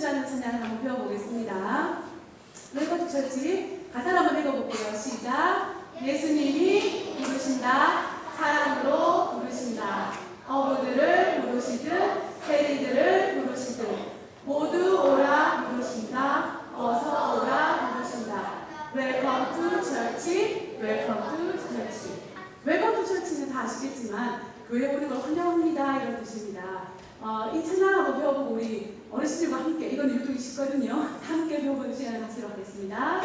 부르시라는 찬양을 한번 배워보겠습니다. 웰컴 투 처치 가사를 한번 읽어볼게요. 시작. 예수님이 부르신다. 사랑으로 부르신다. 어부들을 부르시듯 세리들을 부르시듯 모두 오라 부르신다. 어서 오라 부르신다. 웰컴 투 처치, 웰컴 투 처치. 웰컴 투 처치는 다 아시겠지만 교회 오는 걸 환영합니다 이런 뜻입니다. 이 찬양 한번 배워보고 우리 어르신들과 함께, 이건 유독이 쉽거든요. 함께 배워보는 시간을 갖도록 하겠습니다.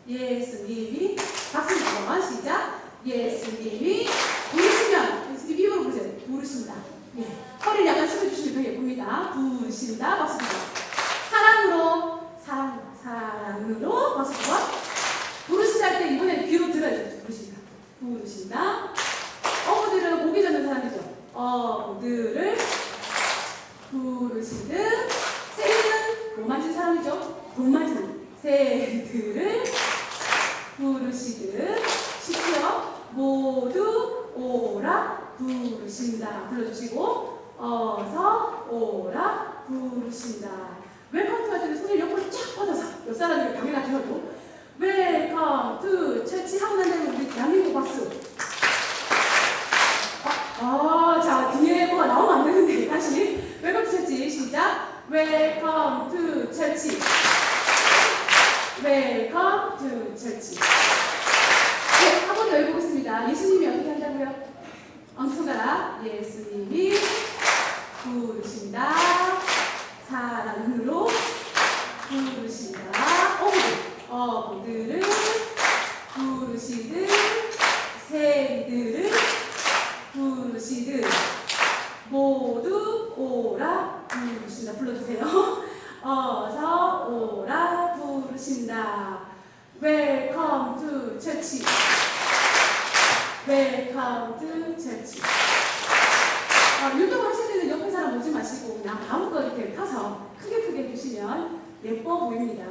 예수님이 박수 한번 시작. 예수님이 부르시면 예수님이 입으로 부르세요. 부르신다. 예. 허리를 약간 숙여주시면 더 예쁩니다. 부르신다. 박수 한번. 사랑으로 사랑으로 박수 한번. 부르신다 할 때 이번에 귀로 들어야죠. 부르신다. 부르신다. 어부들은 고기 잡는 사람이죠. 어부들을 부르시듯 새들은 뭐 만진 사람이죠. 돈 만지는 새들을 부르시듯 쉽죠? 모두 오라 부르신다. 불러주시고 어서 오라 부르신다. 웰컴 투 할 때는 손을 옆으로 쫙 뻗어서 옆 사람에게 방해가 되어도 웰컴 투 처치 하고 난 다음에 우리 대한민국 박수. 자 뒤에 뭐가 나오면 안 되는데 다시 웰컴 투 처치 시작. 웰컴 투 처치. 웰컴 투 처치. 네, 한 번 더 해보겠습니다. 예수님이 어떻게 한다고요? 엉손가락. 예수님이 부르신다. 사랑으로 부르신다. 어부들을 부르시듯 새들을 부르시듯 모두 오라 부르신다. 불러주세요. 어서 오라 부르신다. 웰컴 투 처치. 웰컴 투 처치. 율동 하실 때는 옆에 사람 오지 마시고 그냥 마음껏 이렇게 펴서 크게 해주시면 예뻐 보입니다.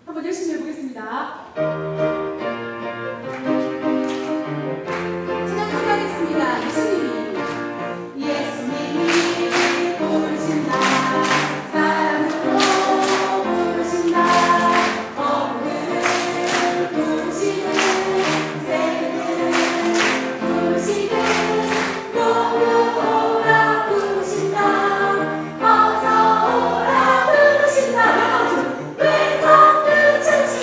한번 열심히 해보겠습니다. 찬양 함께하겠습니다. 예수님이 부르신다. 사랑으로 부르신다. 어부들을 부르시듯 새들을 부르시듯 모두 오라 부르신다. 어서 오라 부르신다. 웰컴 투 처치.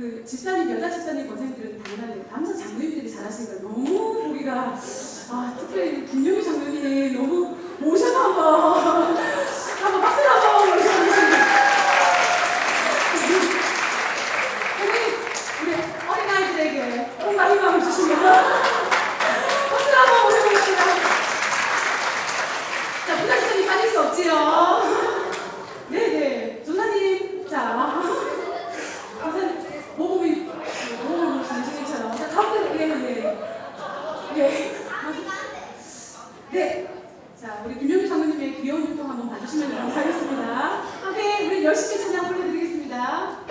그 집사님, 여자 집사님 권사님들은 당연한데 남자 장로님들이 잘하시는 거예요. 너무 보기가 특별히 김용희 장로님이 너무 모셔서 한번 박수를 한번 모셔주시면 우리 어린아이들에게 온갖 희망을 주시면 박수를 한번 모셔보겠습니다. 자, 부장님이 빠질 수 없지요. 네네. 조사님, 자, 조사님, 모범이 선생님처럼. 자, 가운데로, 예. 네. 자, 우리 김용희 장로님의 귀여운 활동 한번 봐주시면 감사하겠습니다. 함께 우리 열심히 찬양 불러드리겠습니다.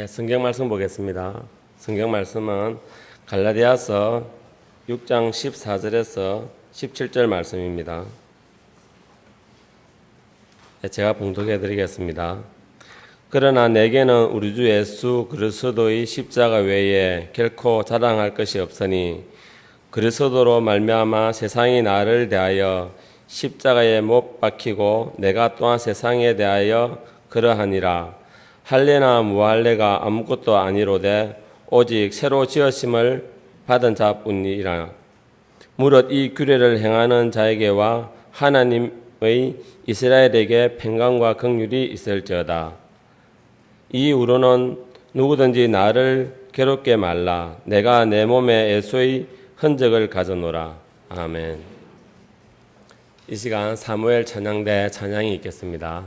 성경 말씀 보겠습니다. 성경 말씀은 갈라디아서 6장 14절에서 17절 말씀입니다. 제가 봉독해 드리겠습니다. 그러나 내게는 우리 주 예수 그리스도의 십자가 외에 결코 자랑할 것이 없으니 그리스도로 말미암아 세상이 나를 대하여 십자가에 못 박히고 내가 또한 세상에 대하여 그러하니라. 할례나 무할례가 아무것도 아니로되 오직 새로 지으심을 받은 자뿐이라. 무릇 이 규례를 행하는 자에게와 하나님의 이스라엘에게 평강과 긍휼이 있을지어다. 이후로는 누구든지 나를 괴롭게 말라. 내가 내 몸에 예수의 흔적을 가져노라. 아멘. 이 시간 사무엘 찬양대 찬양이 있겠습니다.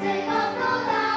즐겁도다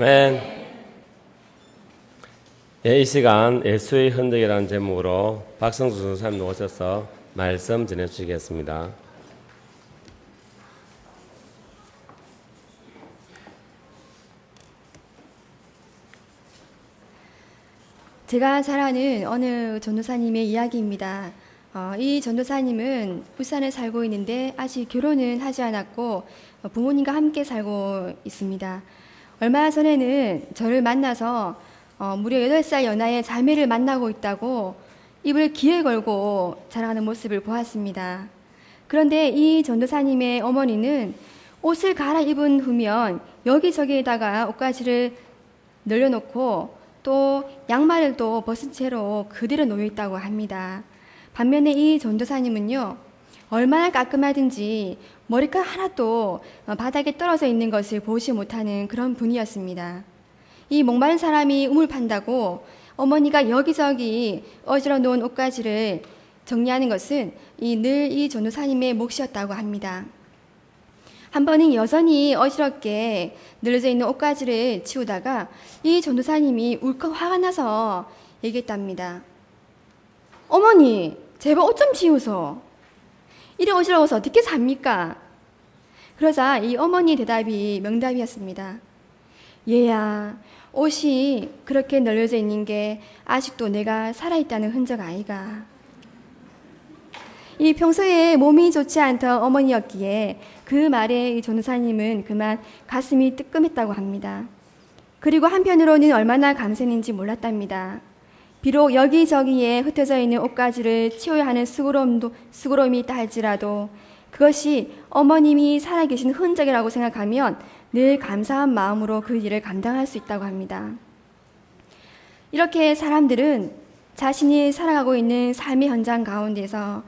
아멘. 이 시간 예수의 흔적이라는 제목으로 박성수 선생님 오셔서 말씀 전해주시겠습니다. 제가 잘 아는 어느 전도사님의 이야기입니다. 이 전도사님은 부산에 살고 있는데 아직 결혼은 하지 않았고 부모님과 함께 살고 있습니다. 얼마 전에는 저를 만나서 무려 8살 연하의 자매를 만나고 있다고 입을 귀에 걸고 자랑하는 모습을 보았습니다. 그런데 이 전도사님의 어머니는 옷을 갈아입은 후면 여기저기에다가 옷가지를 늘려놓고 또 양말을 또 벗은 채로 그대로 놓여 있다고 합니다. 반면에 이 전도사님은요, 얼마나 깔끔하든지 머리카락 하나도 바닥에 떨어져 있는 것을 보지 못하는 그런 분이었습니다. 이 목마른 사람이 우물 판다고 어머니가 여기저기 어지러 놓은 옷가지를 정리하는 것은 늘 이 전도사님의 몫이었다고 합니다. 한 번은 여전히 어지럽게 늘어져 있는 옷가지를 치우다가 이 전도사님이 울컥 화가 나서 얘기했답니다. 어머니, 제발 옷 좀 치우소. 이래 어지러워서 어떻게 삽니까? 그러자 이 어머니 대답이 명답이었습니다. 얘야, 옷이 그렇게 널려져 있는 게 아직도 내가 살아있다는 흔적 아이가. 이 평소에 몸이 좋지 않던 어머니였기에 그 말에 이 전도사님은 그만 가슴이 뜨끔했다고 합니다. 그리고 한편으로는 얼마나 감사했는지 몰랐답니다. 비록 여기저기에 흩어져 있는 옷가지를 치워야 하는 수고로움이 있다 할지라도 그것이 어머님이 살아계신 흔적이라고 생각하면 늘 감사한 마음으로 그 일을 감당할 수 있다고 합니다. 이렇게 사람들은 자신이 살아가고 있는 삶의 현장 가운데서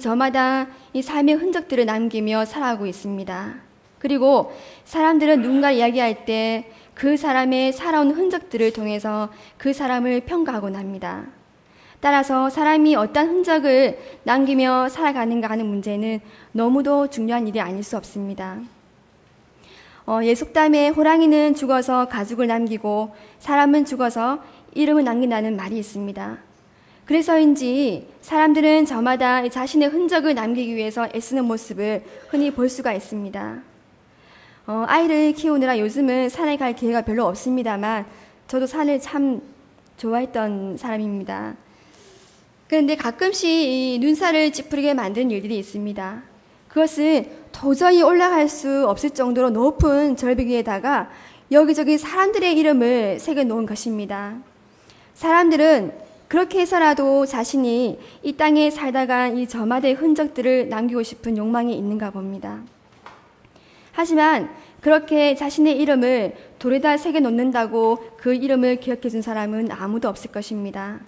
저마다 이 삶의 흔적들을 남기며 살아가고 있습니다. 그리고 사람들은 누군가 이야기할 때 그 사람의 살아온 흔적들을 통해서 그 사람을 평가하곤 합니다. 따라서 사람이 어떤 흔적을 남기며 살아가는가 하는 문제는 너무도 중요한 일이 아닐 수 없습니다. 예속담에 호랑이는 죽어서 가죽을 남기고 사람은 죽어서 이름을 남긴다는 말이 있습니다. 그래서인지 사람들은 저마다 자신의 흔적을 남기기 위해서 애쓰는 모습을 흔히 볼 수가 있습니다. 아이를 키우느라 요즘은 산에 갈 기회가 별로 없습니다만 저도 산을 참 좋아했던 사람입니다. 그런데 가끔씩 이 눈살을 찌푸리게 만드는 일들이 있습니다. 그것은 도저히 올라갈 수 없을 정도로 높은 절벽 위에다가 여기저기 사람들의 이름을 새겨놓은 것입니다. 사람들은 그렇게 해서라도 자신이 이 땅에 살다가 이 저마다의 흔적들을 남기고 싶은 욕망이 있는가 봅니다. 하지만 그렇게 자신의 이름을 돌에다 새겨놓는다고 그 이름을 기억해준 사람은 아무도 없을 것입니다.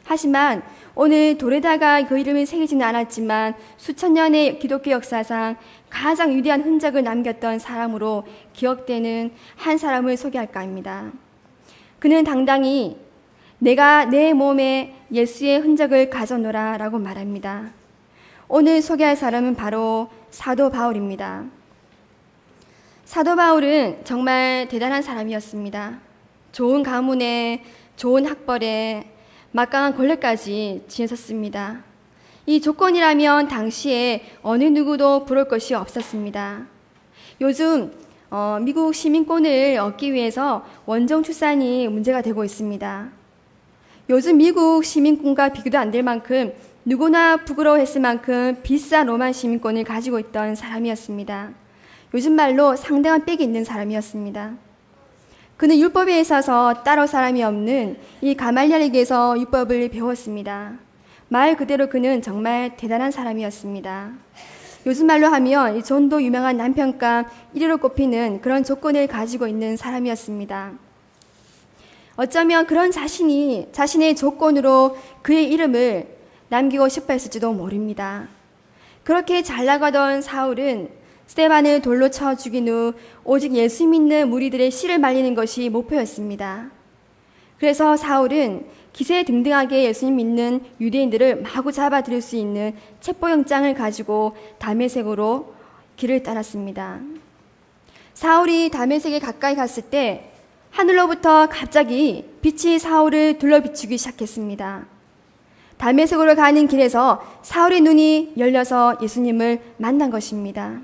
하지만 오늘 돌에다가 그 이름이 새기지는 않았지만 수천 년의 기독교 역사상 가장 위대한 흔적을 남겼던 사람으로 기억되는 한 사람을 소개할까 합니다. 그는 당당히 내가 내 몸에 예수의 흔적을 가져노라 라고 말합니다. 오늘 소개할 사람은 바로 사도 바울입니다. 사도 바울은 정말 대단한 사람이었습니다. 좋은 가문에, 좋은 학벌에, 막강한 권력까지 지녔었습니다. 이 조건이라면 당시에 어느 누구도 부러울 것이 없었습니다. 요즘 미국 시민권을 얻기 위해서 원정 출산이 문제가 되고 있습니다. 요즘 미국 시민권과 비교도 안 될 만큼 누구나 부끄러워했을 만큼 비싼 로만 시민권을 가지고 있던 사람이었습니다. 요즘 말로 상당한 빽이 있는 사람이었습니다. 그는 율법에 있어서 따로 사람이 없는 이 가말리엘에게서 율법을 배웠습니다. 말 그대로 그는 정말 대단한 사람이었습니다. 요즘 말로 하면 이 전도 유명한 남편감 1위로 꼽히는 그런 조건을 가지고 있는 사람이었습니다. 어쩌면 그런 자신의 조건으로 그의 이름을 남기고 싶어 했을지도 모릅니다. 그렇게 잘 나가던 사울은 스데반을 돌로 쳐 죽인 후 오직 예수 믿는 무리들의 씨를 말리는 것이 목표였습니다. 그래서 사울은 기세등등하게 예수님 믿는 유대인들을 마구 잡아들일 수 있는 체포영장을 가지고 다메섹으로 길을 따랐습니다. 사울이 다메섹에 가까이 갔을 때 하늘로부터 갑자기 빛이 사울을 둘러비추기 시작했습니다. 다메섹으로 가는 길에서 사울의 눈이 열려서 예수님을 만난 것입니다.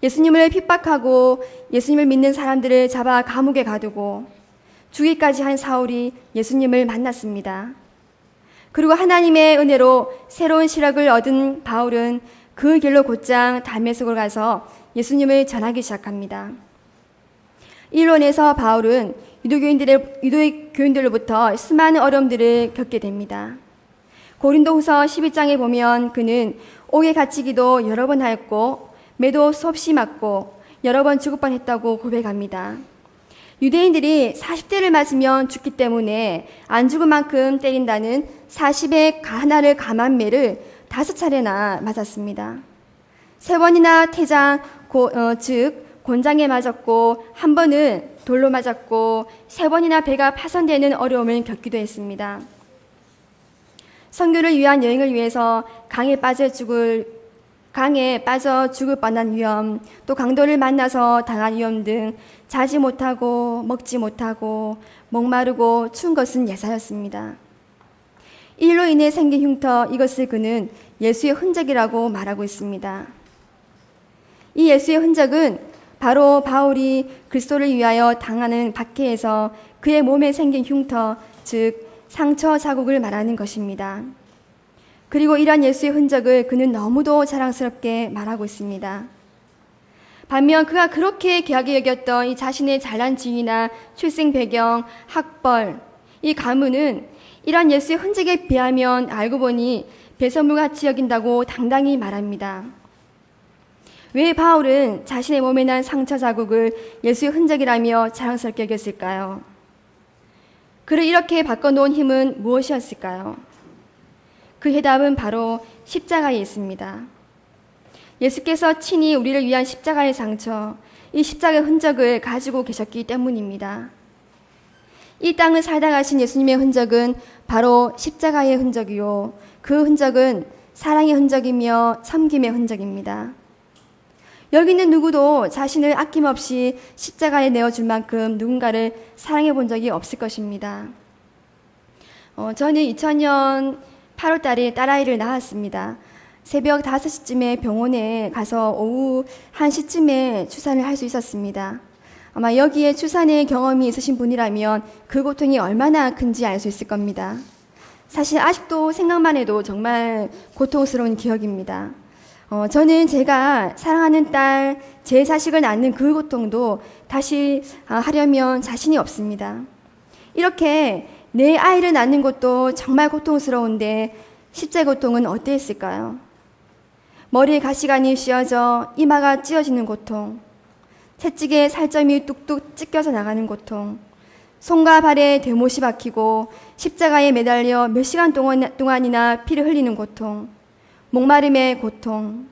예수님을 핍박하고 예수님을 믿는 사람들을 잡아 감옥에 가두고 죽이기까지 한 사울이 예수님을 만났습니다. 그리고 하나님의 은혜로 새로운 시력을 얻은 바울은 그 길로 곧장 다메섹으로 가서 예수님을 전하기 시작합니다. 이로 인해서 바울은 유대교인들로부터 수많은 어려움들을 겪게 됩니다. 고린도후서 12장에 보면 그는 옥에 갇히기도 여러 번 하였고 매도 수없이 맞고 여러 번 죽을 뻔했다고 고백합니다. 유대인들이 40대를 맞으면 죽기 때문에 안 죽을 만큼 때린다는 40의 하나를 감한 매를 5차례나 맞았습니다. 3번이나 태장, 즉 곤장에 맞았고 한 번은 돌로 맞았고 3번이나 배가 파손되는 어려움을 겪기도 했습니다. 선교를 위한 여행을 위해서 강에 빠져 죽을 뻔한 위험, 또 강도를 만나서 당한 위험 등 자지 못하고 먹지 못하고 목마르고 추운 것은 예사였습니다. 이 일로 인해 생긴 흉터, 이것을 그는 예수의 흔적이라고 말하고 있습니다. 이 예수의 흔적은 바로 바울이 그리스도를 위하여 당하는 박해에서 그의 몸에 생긴 흉터, 즉 상처 자국을 말하는 것입니다. 그리고 이러한 예수의 흔적을 그는 너무도 자랑스럽게 말하고 있습니다. 반면 그가 그렇게 귀하게 여겼던 이 자신의 잘난 지위나 출생 배경, 학벌, 이 가문은 이러한 예수의 흔적에 비하면 알고 보니 배설물같이 여긴다고 당당히 말합니다. 왜 바울은 자신의 몸에 난 상처 자국을 예수의 흔적이라며 자랑스럽게 여겼을까요? 그를 이렇게 바꿔놓은 힘은 무엇이었을까요? 그 해답은 바로 십자가에 있습니다. 예수께서 친히 우리를 위한 십자가의 상처, 이 십자가의 흔적을 가지고 계셨기 때문입니다. 이 땅을 살다 가신 예수님의 흔적은 바로 십자가의 흔적이요, 그 흔적은 사랑의 흔적이며 섬김의 흔적입니다. 여기 있는 누구도 자신을 아낌없이 십자가에 내어줄 만큼 누군가를 사랑해 본 적이 없을 것입니다. 저는 2000년 8월 달에 딸아이를 낳았습니다. 새벽 5시쯤에 병원에 가서 오후 1시쯤에 출산을 할 수 있었습니다. 아마 여기에 출산의 경험이 있으신 분이라면 그 고통이 얼마나 큰지 알 수 있을 겁니다. 사실 아직도 생각만 해도 정말 고통스러운 기억입니다. 저는 제가 사랑하는 딸, 제 자식을 낳는 그 고통도 다시 하려면 자신이 없습니다. 이렇게 내 아이를 낳는 것도 정말 고통스러운데 십자의 고통은 어땠을까요? 머리에 가시관이 씌어져 이마가 찢어지는 고통, 채찍에 살점이 뚝뚝 찢겨서 나가는 고통, 손과 발에 대못이 박히고 십자가에 매달려 몇 시간 동안이나 피를 흘리는 고통, 목마름의 고통,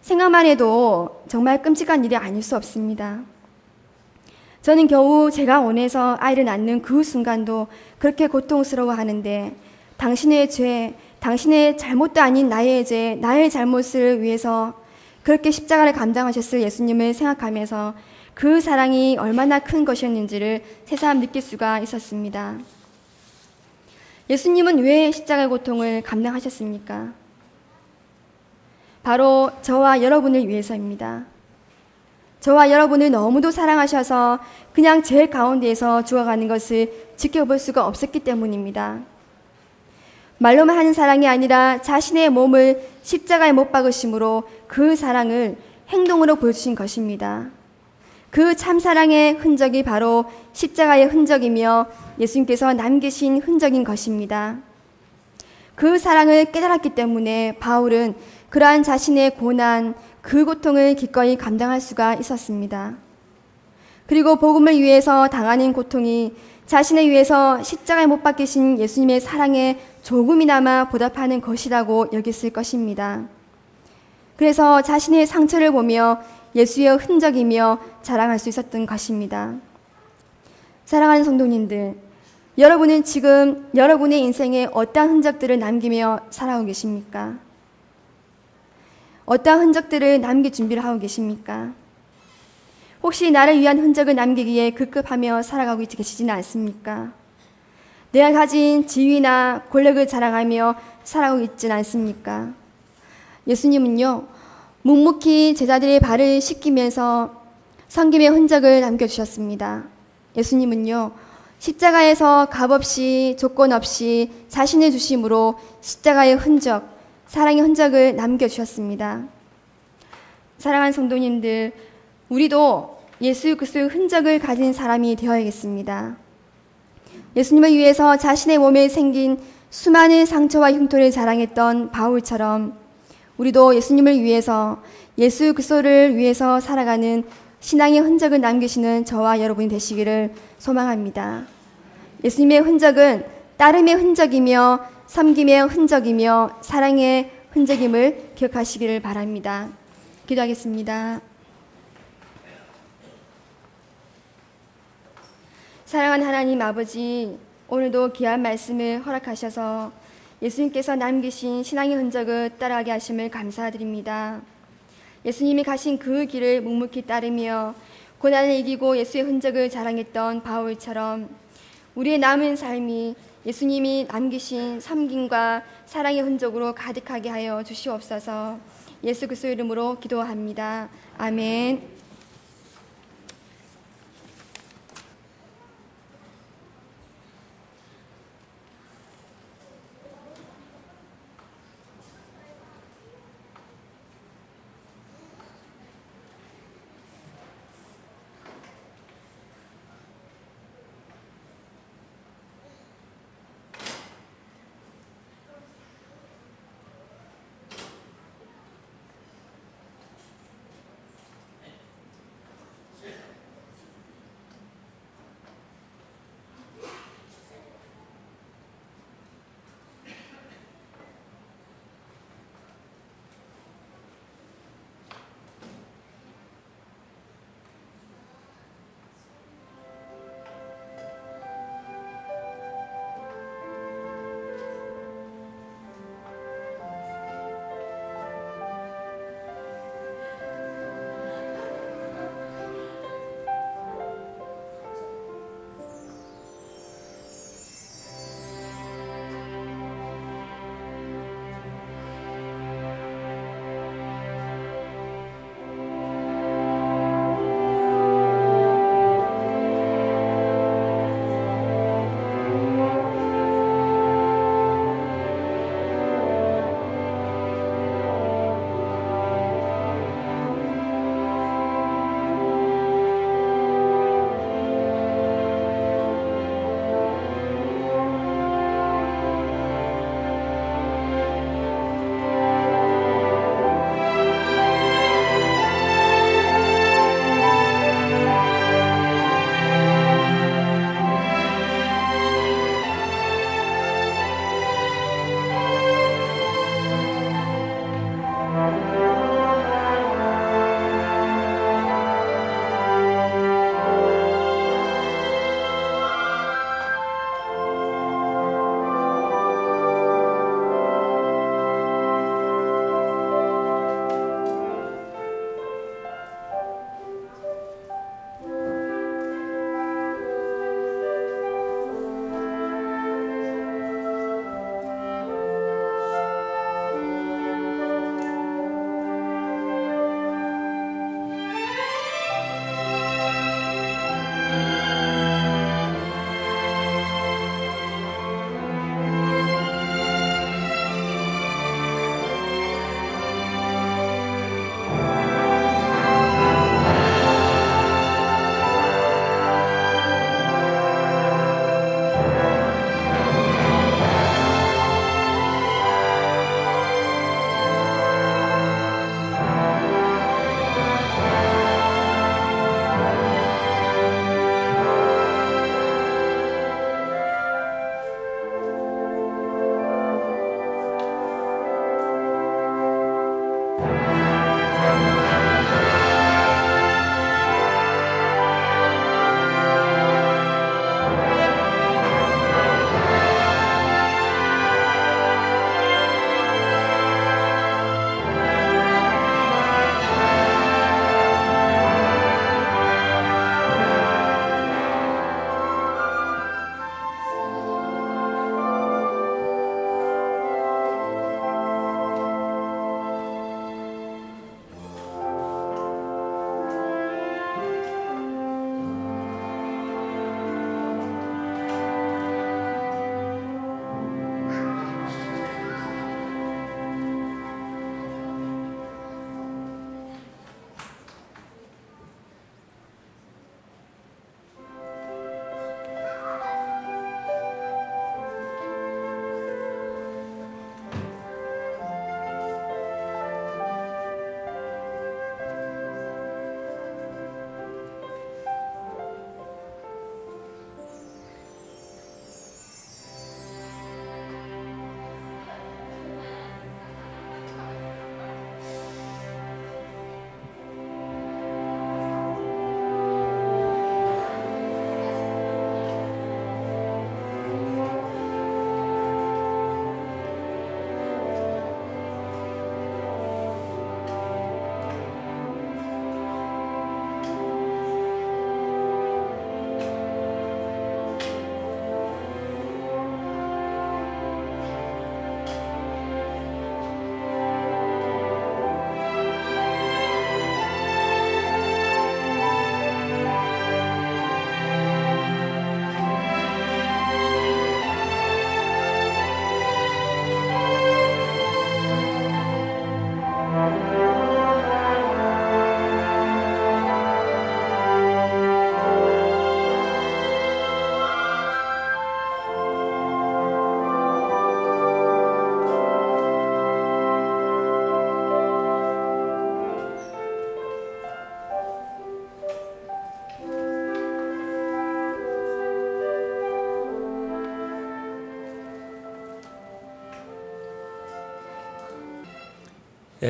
생각만 해도 정말 끔찍한 일이 아닐 수 없습니다. 저는 겨우 제가 원해서 아이를 낳는 그 순간도 그렇게 고통스러워하는데 당신의 죄, 당신의 잘못도 아닌 나의 죄, 나의 잘못을 위해서 그렇게 십자가를 감당하셨을 예수님을 생각하면서 그 사랑이 얼마나 큰 것이었는지를 새삼 느낄 수가 있었습니다. 예수님은 왜 십자가의 고통을 감당하셨습니까? 바로 저와 여러분을 위해서입니다. 저와 여러분을 너무도 사랑하셔서 그냥 제 가운데에서 죽어가는 것을 지켜볼 수가 없었기 때문입니다. 말로만 하는 사랑이 아니라 자신의 몸을 십자가에 못 박으심으로 그 사랑을 행동으로 보여주신 것입니다. 그 참사랑의 흔적이 바로 십자가의 흔적이며 예수님께서 남기신 흔적인 것입니다. 그 사랑을 깨달았기 때문에 바울은 그러한 자신의 고난, 그 고통을 기꺼이 감당할 수가 있었습니다. 그리고 복음을 위해서 당하는 고통이 자신을 위해서 십자가에 못 박히신 예수님의 사랑에 조금이나마 보답하는 것이라고 여겼을 것입니다. 그래서 자신의 상처를 보며 예수의 흔적이며 자랑할 수 있었던 것입니다. 사랑하는 성도님들, 여러분은 지금 여러분의 인생에 어떠한 흔적들을 남기며 살아오고 계십니까? 어떠한 흔적들을 남길 준비를 하고 계십니까? 혹시 나를 위한 흔적을 남기기에 급급하며 살아가고 계시지는 않습니까? 내가 가진 지위나 권력을 자랑하며 살아가고 있지는 않습니까? 예수님은요, 묵묵히 제자들의 발을 씻기면서 섬김의 흔적을 남겨주셨습니다. 예수님은요, 십자가에서 값없이 조건 없이 자신을 주심으로 십자가의 흔적, 사랑의 흔적을 남겨주셨습니다. 사랑하는 성도님들, 우리도 예수 그리스도의 흔적을 가진 사람이 되어야겠습니다. 예수님을 위해서 자신의 몸에 생긴 수많은 상처와 흉터를 자랑했던 바울처럼 우리도 예수님을 위해서 예수 그리스도를 위해서 살아가는 신앙의 흔적을 남기시는 저와 여러분이 되시기를 소망합니다. 예수님의 흔적은 따름의 흔적이며 섬김의 흔적이며 사랑의 흔적임을 기억하시기를 바랍니다. 기도하겠습니다. 사랑하는 하나님 아버지, 오늘도 귀한 말씀을 허락하셔서 예수님께서 남기신 신앙의 흔적을 따라가게 하심을 감사드립니다. 예수님이 가신 그 길을 묵묵히 따르며 고난을 이기고 예수의 흔적을 자랑했던 바울처럼 우리의 남은 삶이 예수님이 남기신 섬김과 사랑의 흔적으로 가득하게 하여 주시옵소서. 예수 그리스도의 이름으로 기도합니다. 아멘.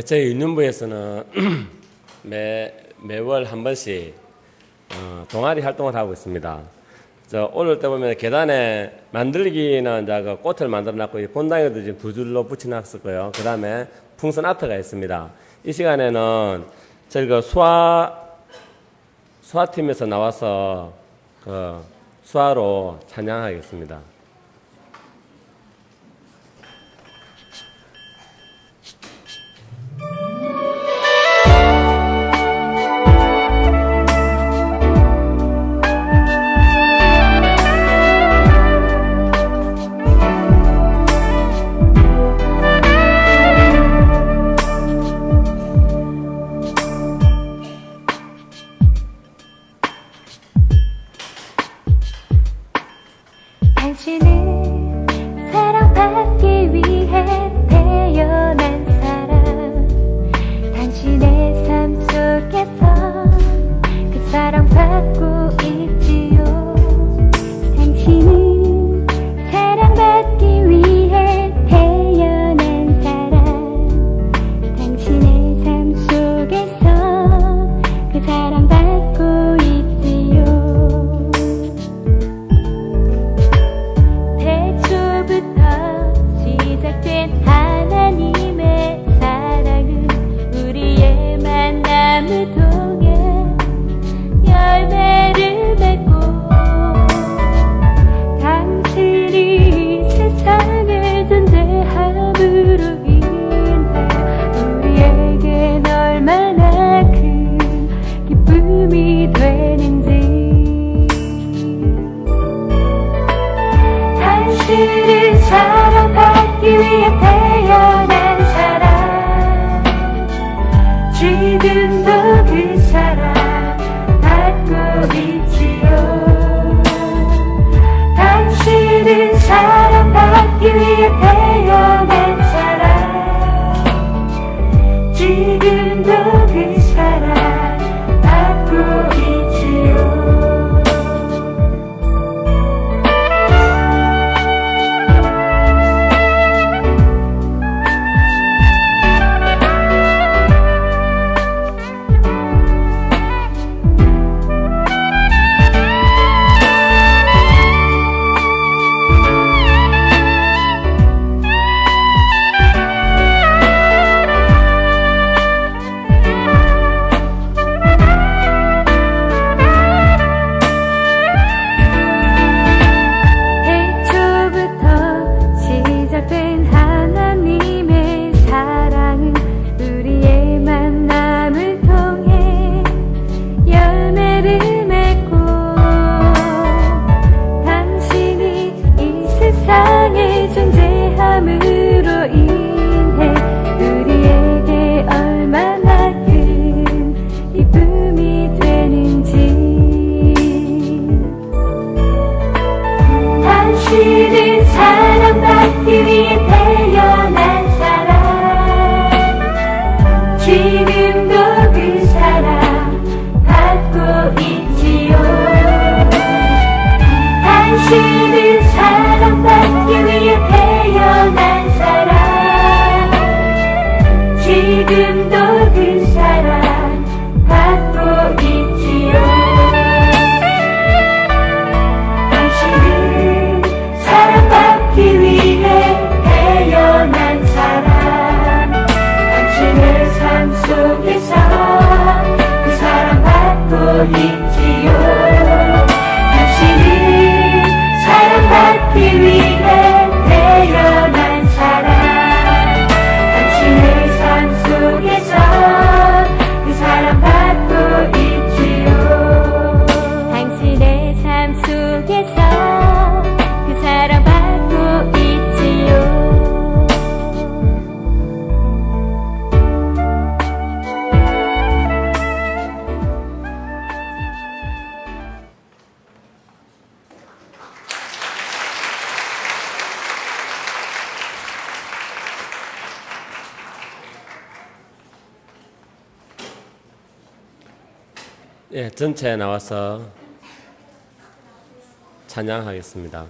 저희 유년부에서는 매월 한 번씩 동아리 활동을 하고 있습니다. 오늘 때 보면 계단에 만들기는 이제 그 꽃을 만들어놨고 본당에도 지금 두 줄로 붙여놨었고요. 그 다음에 풍선 아트가 있습니다. 이 시간에는 저희 그 수화팀에서 나와서 그 수화로 찬양하겠습니다. 당신은 사랑받기 위해 태어난 사람. 당신의 삶 속에서 그 사랑받고 있지요. 당신은 사랑받기 위해 태어난 사람. 당신의 삶 속에서 그 사랑받고 있지요. 시작된 하나님의 사랑은 우리의 만남을 통해 열매를 맺고 당신이 세상을 존재함으로 인해 우리에겐 얼마나 큰 기쁨이 되는지. 당신을 사랑받기 위해 태어난 사람. 지금도 그 사랑 받고 있지요. 당신을 사랑받기 위해 태어난 사람. 지금도 그 사랑 받고 있지요. 당신은 사랑받기 위해 태어난 사람. 지금도 그 사랑 받고 있지요. 당신은 사랑받기 위해 태어난 사람. 지금도 그 사랑 받고 있지요. 사랑받기 위해 태어난 사람. 당신의 삶 속에서 그 사랑받고 있지요. 당신은 사랑받기 위해 태어난 사람. 당신의 삶 속에서 그 사랑받고 있지요. 당신의 삶 속에서 사랑받고 있지요. 예, 전체에 나와서 찬양하겠습니다.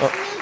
어,